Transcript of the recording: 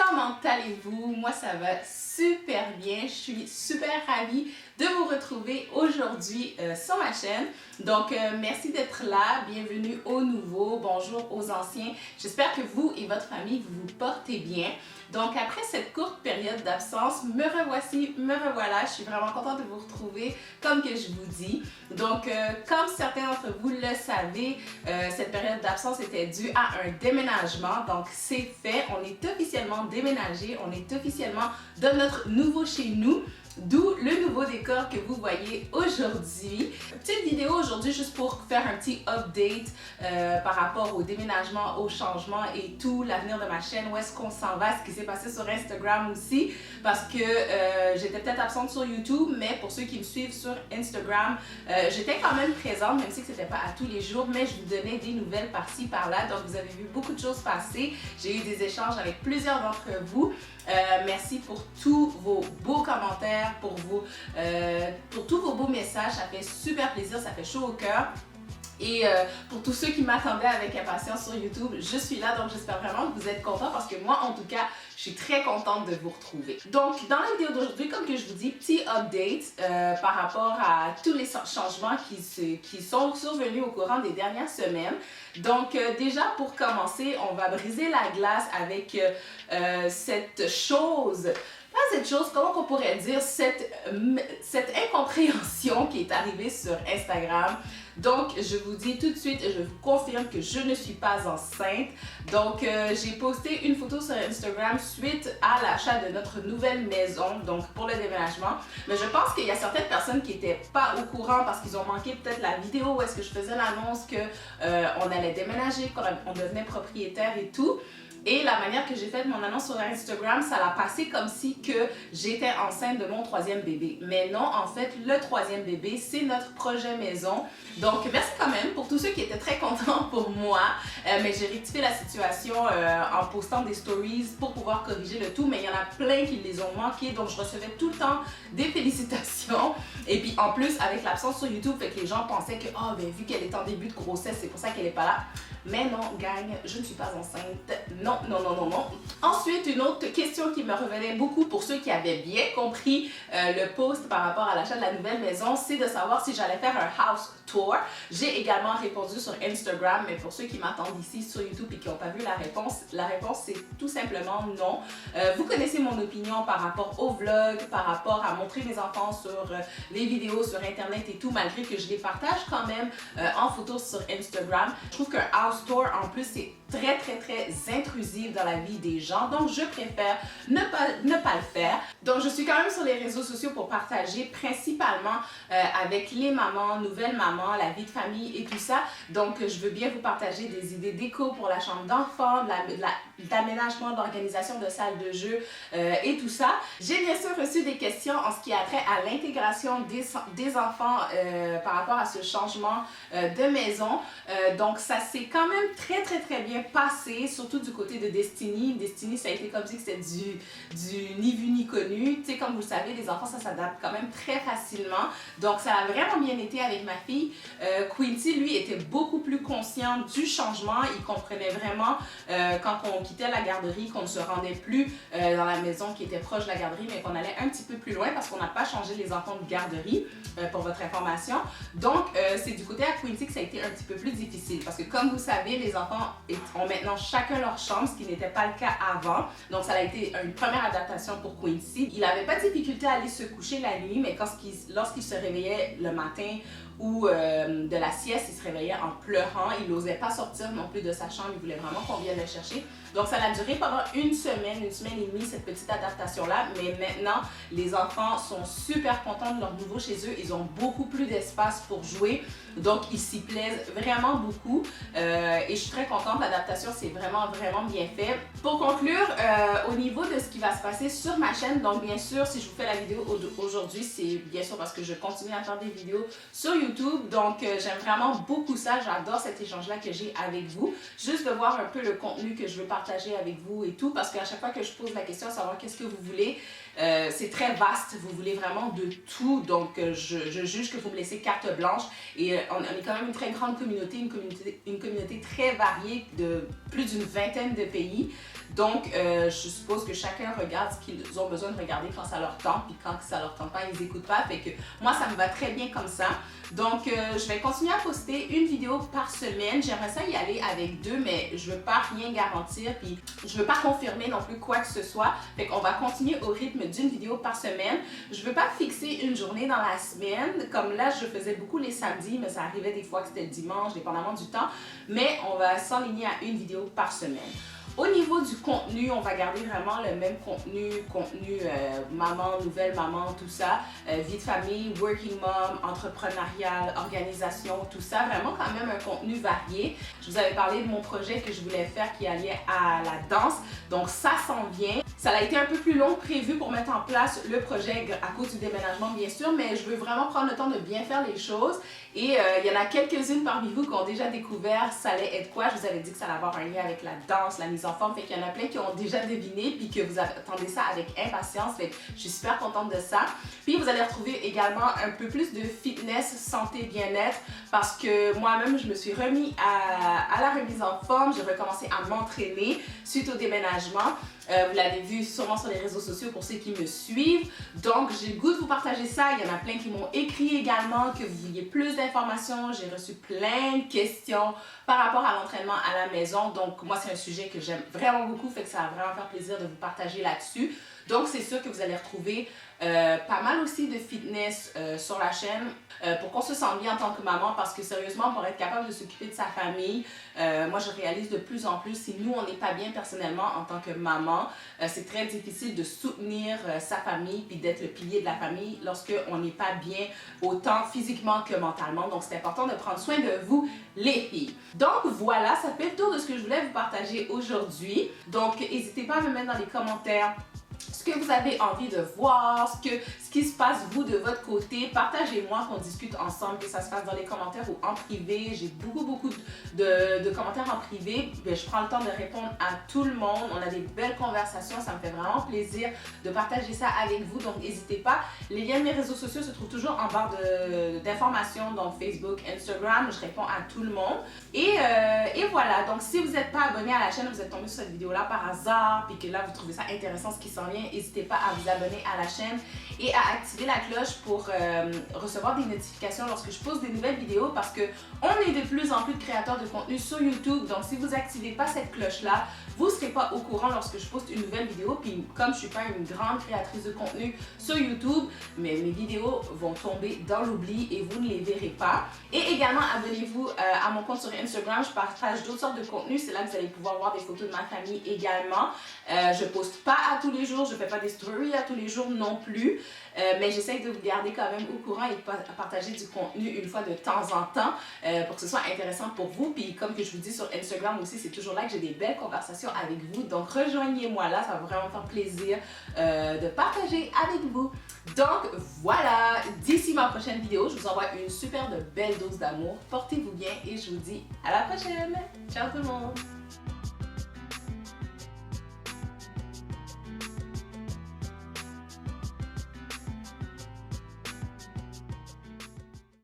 Comment allez-vous? Moi ça va super bien, je suis super ravie de vous retrouver aujourd'hui sur ma chaîne. Donc merci d'être là, bienvenue aux nouveaux, bonjour aux anciens. J'espère que vous et votre famille vous vous portez bien. Donc après cette courte période d'absence, me revoici, me revoilà. Je suis vraiment contente de vous retrouver comme que je vous dis. Donc comme certains d'entre vous le savez, cette période d'absence était due à un déménagement. Donc c'est fait, on est officiellement déménagé, on est officiellement dans notre nouveau chez nous. D'où le nouveau décor que vous voyez aujourd'hui. Petite vidéo aujourd'hui juste pour faire un petit update par rapport au déménagement, au changement et tout, l'avenir de ma chaîne, où est-ce qu'on s'en va, ce qui s'est passé sur Instagram aussi, parce que j'étais peut-être absente sur YouTube, mais pour ceux qui me suivent sur Instagram, j'étais quand même présente, même si ce n'était pas à tous les jours, mais je vous donnais des nouvelles par-ci, par-là, donc vous avez vu beaucoup de choses passer. J'ai eu des échanges avec plusieurs d'entre vous. Merci pour tous vos beaux commentaires, pour tous vos beaux messages, ça fait super plaisir, ça fait chaud au cœur. Et pour tous ceux qui m'attendaient avec impatience sur YouTube, je suis là, donc j'espère vraiment que vous êtes contents parce que moi, en tout cas, je suis très contente de vous retrouver. Donc, dans la vidéo d'aujourd'hui, comme que je vous dis, petit update par rapport à tous les changements qui sont survenus au courant des dernières semaines. Donc, déjà, pour commencer, on va briser la glace avec cette chose. Pas cette chose, comment on pourrait dire, cette incompréhension qui est arrivée sur Instagram. Donc, je vous dis tout de suite, je vous confirme que je ne suis pas enceinte. Donc, j'ai posté une photo sur Instagram suite à l'achat de notre nouvelle maison, donc pour le déménagement. Mais je pense qu'il y a certaines personnes qui n'étaient pas au courant parce qu'ils ont manqué peut-être la vidéo où est-ce que je faisais l'annonce qu'on allait déménager, qu'on devenait propriétaire et tout. Et la manière que j'ai fait mon annonce sur Instagram, ça l'a passé comme si que j'étais enceinte de mon troisième bébé. Mais non, en fait, le troisième bébé, c'est notre projet maison. Donc, merci quand même pour tous ceux qui étaient très contents pour moi. Mais j'ai rectifié la situation en postant des stories pour pouvoir corriger le tout. Mais il y en a plein qui les ont manqués. Donc, je recevais tout le temps des félicitations. Et puis, en plus, avec l'absence sur YouTube, fait que les gens pensaient que, oh, ben, vu qu'elle est en début de grossesse, c'est pour ça qu'elle n'est pas là. Mais non, gang, je ne suis pas enceinte. Non, non, non, non, non. Ensuite, une autre question qui me revenait beaucoup pour ceux qui avaient bien compris le post par rapport à l'achat de la nouvelle maison, c'est de savoir si j'allais faire un house tour. J'ai également répondu sur Instagram, mais pour ceux qui m'attendent ici sur YouTube et qui n'ont pas vu la réponse c'est tout simplement non. Vous connaissez mon opinion par rapport au vlog, par rapport à montrer mes enfants sur les vidéos sur Internet et tout, malgré que je les partage quand même en photo sur Instagram. Je trouve qu'un house tour, en plus, c'est très, très, très intrusif dans la vie des gens. Donc, je préfère ne pas le faire. Donc, je suis quand même sur les réseaux sociaux pour partager principalement avec les mamans, nouvelles mamans, la vie de famille et tout ça. Donc, je veux bien vous partager des idées déco pour la chambre d'enfants, l'aménagement, d'organisation de salles de jeu et tout ça. J'ai bien sûr reçu des questions en ce qui a trait à l'intégration des enfants par rapport à ce changement de maison. Donc, ça s'est quand même très, très, très bien passé, surtout du côté de Destiny. Destiny, ça a été comme si c'était du ni vu ni connu. Tu sais, comme vous le savez, les enfants, ça s'adapte quand même très facilement. Donc, ça a vraiment bien été avec ma fille. Quincy, lui, était beaucoup plus conscient du changement. Il comprenait vraiment quand on quittait la garderie, qu'on ne se rendait plus dans la maison qui était proche de la garderie, mais qu'on allait un petit peu plus loin parce qu'on n'a pas changé les enfants de garderie, pour votre information. Donc, c'est du côté à Quincy que ça a été un petit peu plus difficile parce que, comme vous savez, les enfants ont maintenant chacun leur chambre, ce qui n'était pas le cas avant. Donc, ça a été une première adaptation pour Quincy. Il n'avait pas de difficulté à aller se coucher la nuit, mais lorsqu'il se réveillait le matin ou de la sieste, il se réveillait en pleurant. Il n'osait pas sortir non plus de sa chambre. Il voulait vraiment qu'on vienne le chercher. Donc, ça a duré pendant une semaine et demie, cette petite adaptation-là. Mais maintenant, les enfants sont super contents de leur nouveau chez eux. Ils ont beaucoup plus d'espace pour jouer. Donc, ils s'y plaisent vraiment beaucoup. Et je suis très contente. L'adaptation, c'est vraiment, vraiment bien fait. Pour conclure, au niveau de ce qui va se passer sur ma chaîne, donc bien sûr, si je vous fais la vidéo aujourd'hui, c'est bien sûr parce que je continue à faire des vidéos sur YouTube. Donc, j'aime vraiment beaucoup ça. J'adore cet échange-là que j'ai avec vous. Juste de voir un peu le contenu que je veux partager avec vous et tout. Parce qu'à chaque fois que je pose la question à savoir qu'est-ce que vous voulez, c'est très vaste. Vous voulez vraiment de tout. Donc, je juge que vous me laissez carte blanche. Et on est quand même une très grande communauté, une communauté très variée de plus d'une vingtaine de pays. Donc, je suppose que chacun regarde ce qu'ils ont besoin de regarder quand ça leur tente, puis quand ça leur tente pas, ils n'écoutent pas. Fait que moi, ça me va très bien comme ça. Donc, je vais continuer à poster une vidéo par semaine. J'aimerais ça y aller avec 2, mais je veux pas rien garantir, puis je veux pas confirmer non plus quoi que ce soit. Fait qu'on va continuer au rythme d'une vidéo par semaine. Je veux pas fixer une journée dans la semaine. Comme là, je faisais beaucoup les samedis, mais ça arrivait des fois que c'était le dimanche, dépendamment du temps. Mais on va s'enligner à une vidéo par semaine. Au niveau du contenu, on va garder vraiment le même contenu, maman, nouvelle maman, tout ça, vie de famille, working mom, entrepreneurial, organisation, tout ça, vraiment quand même un contenu varié. Je vous avais parlé de mon projet que je voulais faire qui alliait à la danse, donc ça s'en vient. Ça a été un peu plus long que prévu pour mettre en place le projet à cause du déménagement bien sûr, mais je veux vraiment prendre le temps de bien faire les choses. Et il y en a quelques-unes parmi vous qui ont déjà découvert ça allait être quoi. Je vous avais dit que ça allait avoir un lien avec la danse, la mise en forme. Fait qu'il y en a plein qui ont déjà deviné puis que vous attendez ça avec impatience. Fait que je suis super contente de ça. Puis vous allez retrouver également un peu plus de fitness, santé, bien-être parce que moi-même, je me suis remis à la remise en forme. J'ai recommencé à m'entraîner suite au déménagement. Vous l'avez vu sûrement sur les réseaux sociaux pour ceux qui me suivent. Donc, j'ai le goût de vous partager ça. Il y en a plein qui m'ont écrit également que vous vouliez plus d'informations. J'ai reçu plein de questions par rapport à l'entraînement à la maison. Donc, moi, c'est un sujet que j'aime vraiment beaucoup. Fait que ça va vraiment faire plaisir de vous partager là-dessus. Donc, c'est sûr que vous allez retrouver pas mal aussi de fitness sur la chaîne pour qu'on se sente bien en tant que maman parce que sérieusement, pour être capable de s'occuper de sa famille, moi je réalise de plus en plus si nous on n'est pas bien personnellement en tant que maman, c'est très difficile de soutenir sa famille puis d'être le pilier de la famille lorsque on n'est pas bien autant physiquement que mentalement. Donc c'est important de prendre soin de vous les filles. Donc voilà, ça fait le tour de ce que je voulais vous partager aujourd'hui. Donc n'hésitez pas à me mettre dans les commentaires ce que vous avez envie de voir, ce qui se passe vous de votre côté. Partagez-moi, qu'on discute ensemble, que ça se passe dans les commentaires ou en privé. J'ai beaucoup de commentaires en privé. Bien, je prends le temps de répondre à tout le monde. On a des belles conversations, ça me fait vraiment plaisir de partager ça avec vous. Donc n'hésitez pas. Les liens de mes réseaux sociaux se trouvent toujours en barre d'informations, donc Facebook, Instagram. Je réponds à tout le monde. Et voilà, donc si vous n'êtes pas abonné à la chaîne, vous êtes tombé sur cette vidéo-là par hasard, puis que là vous trouvez ça intéressant ce qui s'en vient, n'hésitez pas à vous abonner à la chaîne et à activer la cloche pour recevoir des notifications lorsque je pose des nouvelles vidéos parce que on est de plus en plus de créateurs de contenu sur YouTube. Donc si vous n'activez pas cette cloche-là, vous ne serez pas au courant lorsque je poste une nouvelle vidéo. Puis comme je ne suis pas une grande créatrice de contenu sur YouTube, mais mes vidéos vont tomber dans l'oubli et vous ne les verrez pas. Et également, abonnez-vous à mon compte sur Instagram. Je partage d'autres sortes de contenus. C'est là que vous allez pouvoir voir des photos de ma famille également. Je poste pas à tous les jours. Je fais pas des stories à tous les jours non plus. Mais j'essaie de vous garder quand même au courant et de partager du contenu une fois de temps en temps pour que ce soit intéressant pour vous. Puis comme que je vous dis sur Instagram aussi, c'est toujours là que j'ai des belles conversations avec vous. Donc rejoignez-moi là, ça va vraiment faire plaisir de partager avec vous. Donc voilà, d'ici ma prochaine vidéo, je vous envoie une super belle dose d'amour. Portez-vous bien et je vous dis à la prochaine. Ciao tout le monde!